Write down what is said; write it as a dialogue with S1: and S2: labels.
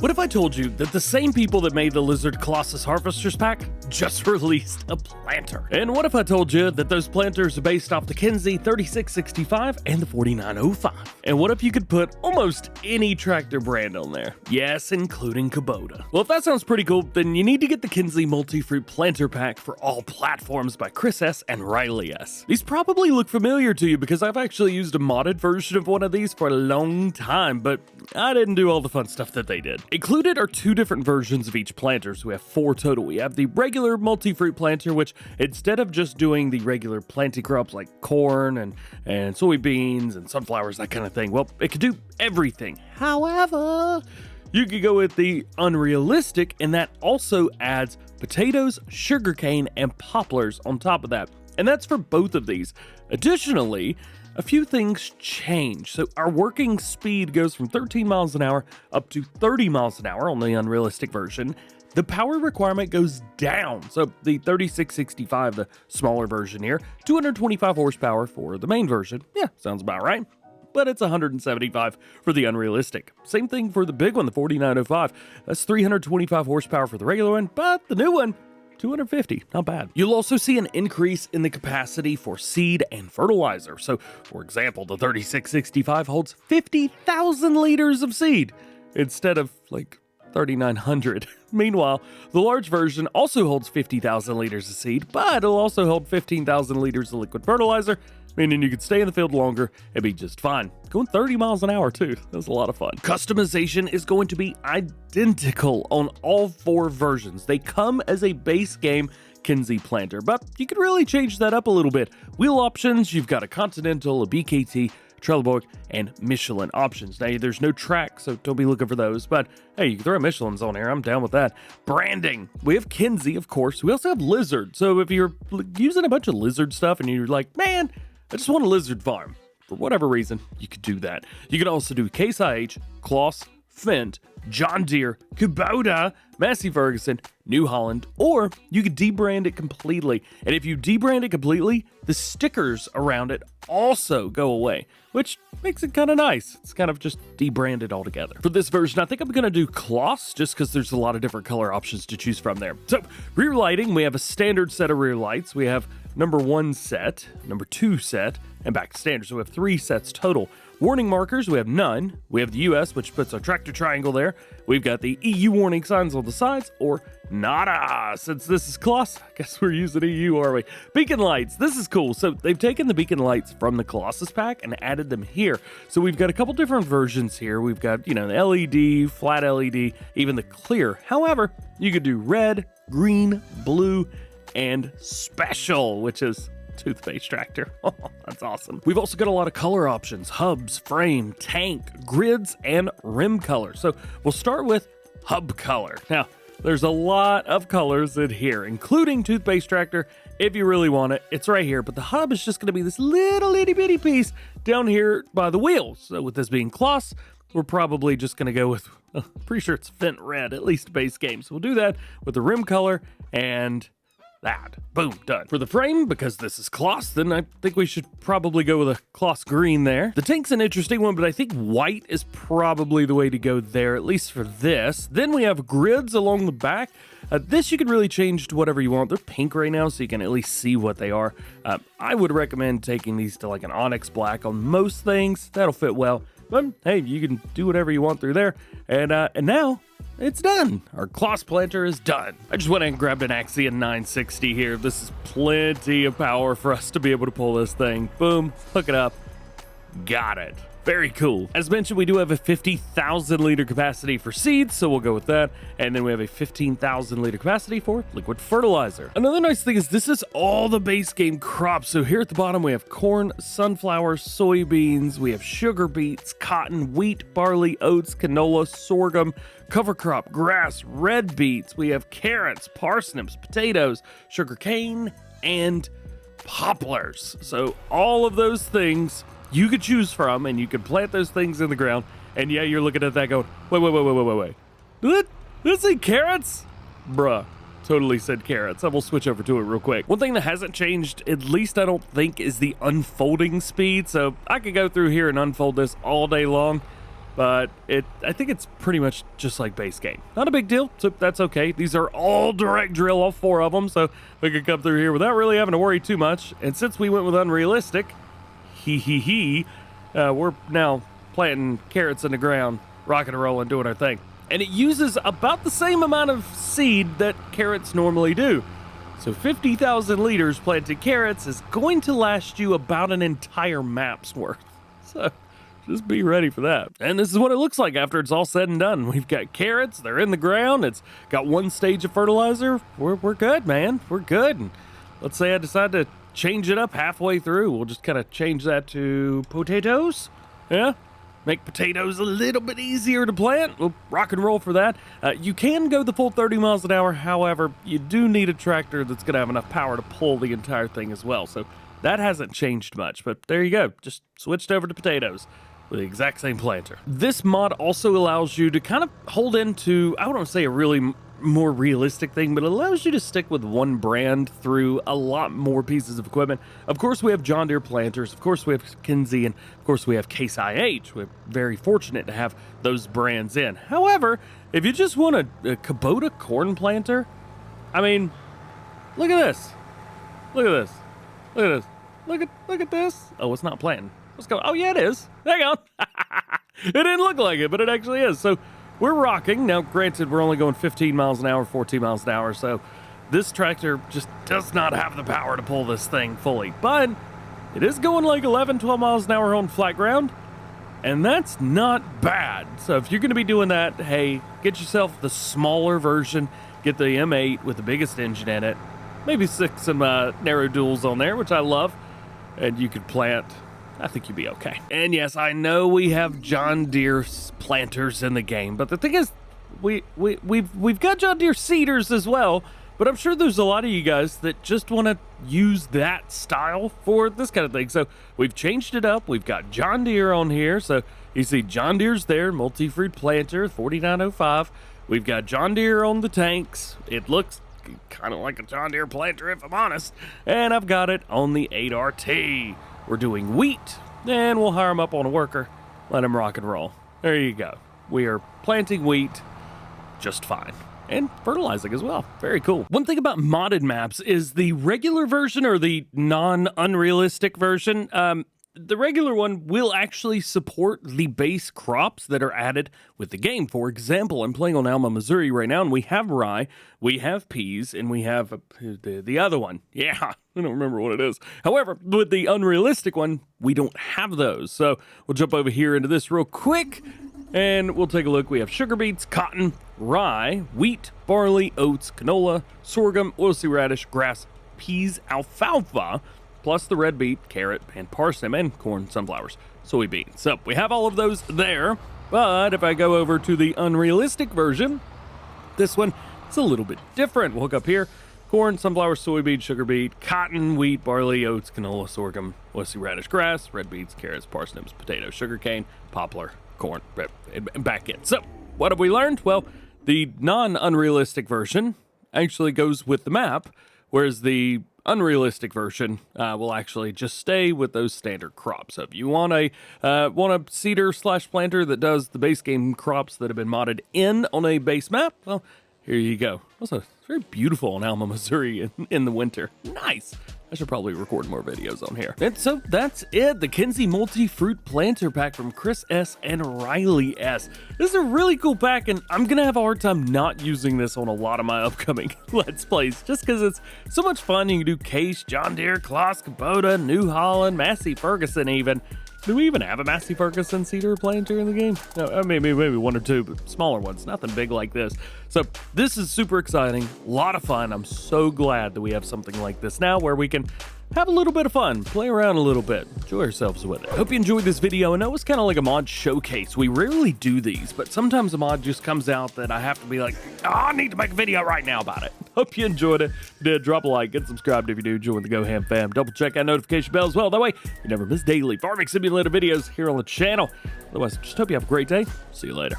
S1: What if I told you that the same people that made the Lizard Colossus Harvesters pack just released a planter? And what if I told you that those planters are based off the Kinze 3665 and the 4905? And what if you could put almost any tractor brand on there? Yes, including Kubota. Well, if that sounds pretty cool, then you need to get the Kinze Multi-Fruit Planter Pack for all platforms by Chris S. and Riley S. These probably look familiar to you because I've actually used a modded version of one of these for a long time, but I didn't do all the fun stuff that they did. Included are two different versions of each planter, so we have four total. We have the regular multi-fruit planter, which instead of just doing the regular planting crops like corn and soybeans and sunflowers, that kind of thing, well, it could do everything. However, you could go with the unrealistic, and that also adds potatoes, sugarcane, and poplars on top of that. And that's for both of these. Additionally, a few things change. So our working speed goes from 13 miles an hour up to 30 miles an hour on the unrealistic version. The power requirement goes down. So the 3665, the smaller version here, 225 horsepower for the main version. Yeah, sounds about right. But it's 175 for the unrealistic. Same thing for the big one, the 4905. That's 325 horsepower for the regular one, but the new one, 250, not bad. You'll also see an increase in the capacity for seed and fertilizer. So, for example, the 3665 holds 50,000 liters of seed instead of like 3,900. Meanwhile, the large version also holds 50,000 liters of seed, but it'll also hold 15,000 liters of liquid fertilizer, meaning you could stay in the field longer and be just fine. Going 30 miles an hour too. That's a lot of fun. Customization is going to be identical on all four versions. They come as a base game Kinze planter, but you could really change that up a little bit. Wheel options, you've got a Continental, a BKT, Trelleborg, and Michelin options. Now, there's no track, so don't be looking for those, but hey, you can throw Michelin's on here. I'm down with that. Branding. We have Kinze, of course. We also have Lizard. So if you're using a bunch of Lizard stuff and you're like, man, I just want a Lizard farm, for whatever reason, you could do that. You can also do Case IH, Kloss, Fendt, John Deere, Kubota, Massey Ferguson, New Holland, or you could debrand it completely. And if you debrand it completely, the stickers around it also go away, which makes it kind of nice. It's kind of just debranded altogether. For this version, I think I'm going to do Kloss, just because there's a lot of different color options to choose from there. So, rear lighting, we have a standard set of rear lights. We have number 1 set, number 2 set, and back to standard. So we have 3 sets total. Warning markers, we have none. We have the US, which puts our tractor triangle there. We've got the EU warning signs on the sides, or nada. Since this is Kloss, I guess we're using EU, are we? Beacon lights, this is cool. So they've taken the beacon lights from the Colossus pack and added them here. So we've got a couple different versions here. We've got, the LED, flat LED, even the clear. However, you could do red, green, blue, and special, which is toothpaste tractor. Oh, that's awesome. We've also got a lot of color options: hubs, frame, tank, grids, and rim color. So we'll start with hub color. Now, there's a lot of colors in here, including toothpaste tractor. If you really want it, it's right here, but the hub is just going to be this little itty bitty piece down here by the wheels. So with this being Kloss, we're probably just going to go with, pretty sure it's Fendt red, at least base game. So we'll do that with the rim color and that. Boom, done. For the frame, because this is Kloss, then I think we should probably go with a Kloss green there. The tank's an interesting one, but I think white is probably the way to go there, at least for this. Then we have grids along the back. This you can really change to whatever you want. They're pink right now, so you can at least see what they are. I would recommend taking these to like an onyx black on most things. That'll fit well. But hey, you can do whatever you want through there. And now it's done. Our Kloss planter is done. I just went and grabbed an Axion 960 here. This is plenty of power for us to be able to pull this thing. Boom, hook it up. Got it. Very cool. As mentioned, we do have a 50,000 liter capacity for seeds, so we'll go with that. And then we have a 15,000 liter capacity for liquid fertilizer. Another nice thing is this is all the base game crops. So here at the bottom, we have corn, sunflower, soybeans, we have sugar beets, cotton, wheat, barley, oats, canola, sorghum, cover crop, grass, red beets. We have carrots, parsnips, potatoes, sugar cane, and poplars. So all of those things you could choose from, and you can plant those things in the ground. And yeah, you're looking at that going, wait. Did it say carrots? Bruh, totally said carrots. I will switch over to it real quick. One thing that hasn't changed, at least I don't think, is the unfolding speed. So I could go through here and unfold this all day long. but I think it's pretty much just like base game. Not a big deal, so that's okay. These are all direct drill, all 4 of them, so we could come through here without really having to worry too much. And since we went with unrealistic, we're now planting carrots in the ground, rocking and rolling, doing our thing. And it uses about the same amount of seed that carrots normally do. So 50,000 liters planted carrots is going to last you about an entire map's worth. So just be ready for that. And this is what it looks like after it's all said and done. We've got carrots, they're in the ground, it's got 1 stage of fertilizer. We're good, man, we're good. And let's say I decide to change it up halfway through. We'll just kind of change that to potatoes. Yeah, make potatoes a little bit easier to plant. We'll rock and roll for that. You can go the full 30 miles an hour. However, you do need a tractor that's going to have enough power to pull the entire thing as well. So that hasn't changed much, but there you go. Just switched over to potatoes with the exact same planter. This mod also allows you to kind of hold into, I wouldn't say a really more realistic thing, but it allows you to stick with one brand through a lot more pieces of equipment. Of course, we have John Deere planters. Of course, we have Kinze, and of course, we have Case IH. We're very fortunate to have those brands in. However, if you just want a Kubota corn planter, I mean, look at this. Look at this. Look at this. Look at this. Oh, it's not planting. Let's go. Oh, yeah, it is. Hang on. It didn't look like it, but it actually is. So we're rocking. Now, granted, we're only going 15 miles an hour, 14 miles an hour, so this tractor just does not have the power to pull this thing fully. But it is going like 11, 12 miles an hour on flat ground, and that's not bad. So if you're going to be doing that, hey, get yourself the smaller version. Get the M8 with the biggest engine in it. Maybe stick some narrow duals on there, which I love, and you could plant. I think you'd be okay. And yes, I know we have John Deere planters in the game, but the thing is, we've got John Deere seeders as well, but I'm sure there's a lot of you guys that just want to use that style for this kind of thing. So we've changed it up. We've got John Deere on here. So you see John Deere's there, multi-fruit planter, 4905. We've got John Deere on the tanks. It looks kind of like a John Deere planter, if I'm honest. And I've got it on the 8RT. We're doing wheat, and we'll hire them up on a worker, let them rock and roll. There you go. We are planting wheat just fine. And fertilizing as well. Very cool. One thing about modded maps is the regular version or the non-unrealistic version. The regular one will actually support the base crops that are added with the game. For example, I'm playing on Alma, Missouri right now, and we have rye, we have peas, and we have the other one. Yeah, I don't remember what it is. However, with the unrealistic one, we don't have those. So we'll jump over here into this real quick, and we'll take a look. We have sugar beets, cotton, rye, wheat, barley, oats, canola, sorghum, oilseed radish, grass, peas, alfalfa, plus the red beet, carrot, and parsnip, and corn, sunflowers, soybeans. So we have all of those there, but if I go over to the unrealistic version, this one is a little bit different. We'll hook up here, corn, sunflower, soybean, sugar beet, cotton, wheat, barley, oats, canola, sorghum, oilseed radish, grass, red beets, carrots, parsnips, potatoes, sugarcane, poplar, corn, and back in. So what have we learned? Well, the non-unrealistic version actually goes with the map, whereas the unrealistic version will actually just stay with those standard crops. So if you want a seeder / planter that does the base game crops that have been modded in on a base map, well, here you go. Also, it's very beautiful in Alma, Missouri in the winter. Nice. I should probably record more videos on here. And so that's it. The Kinze Multi-Fruit Planter Pack from Chris S. and Riley S. This is a really cool pack, and I'm going to have a hard time not using this on a lot of my upcoming Let's Plays, just because it's so much fun. You can do Case, John Deere, Kloss, Kubota, New Holland, Massey Ferguson even. Do we even have a Massey Ferguson seeder planter in the game? No, maybe one or two, but smaller ones, nothing big like this. So this is super exciting, a lot of fun. I'm so glad that we have something like this now where we can have a little bit of fun, play around a little bit, enjoy ourselves with it. Hope you enjoyed this video. I know it's kind of like a mod showcase. We rarely do these, but sometimes a mod just comes out that I have to be like, oh, I need to make a video right now about it. Hope you enjoyed it. If you did, drop a like, get subscribed if you do, join the GoHam fam. Double check that notification bell as well. That way you never miss daily farming simulator videos here on the channel. Otherwise, just hope you have a great day. See you later.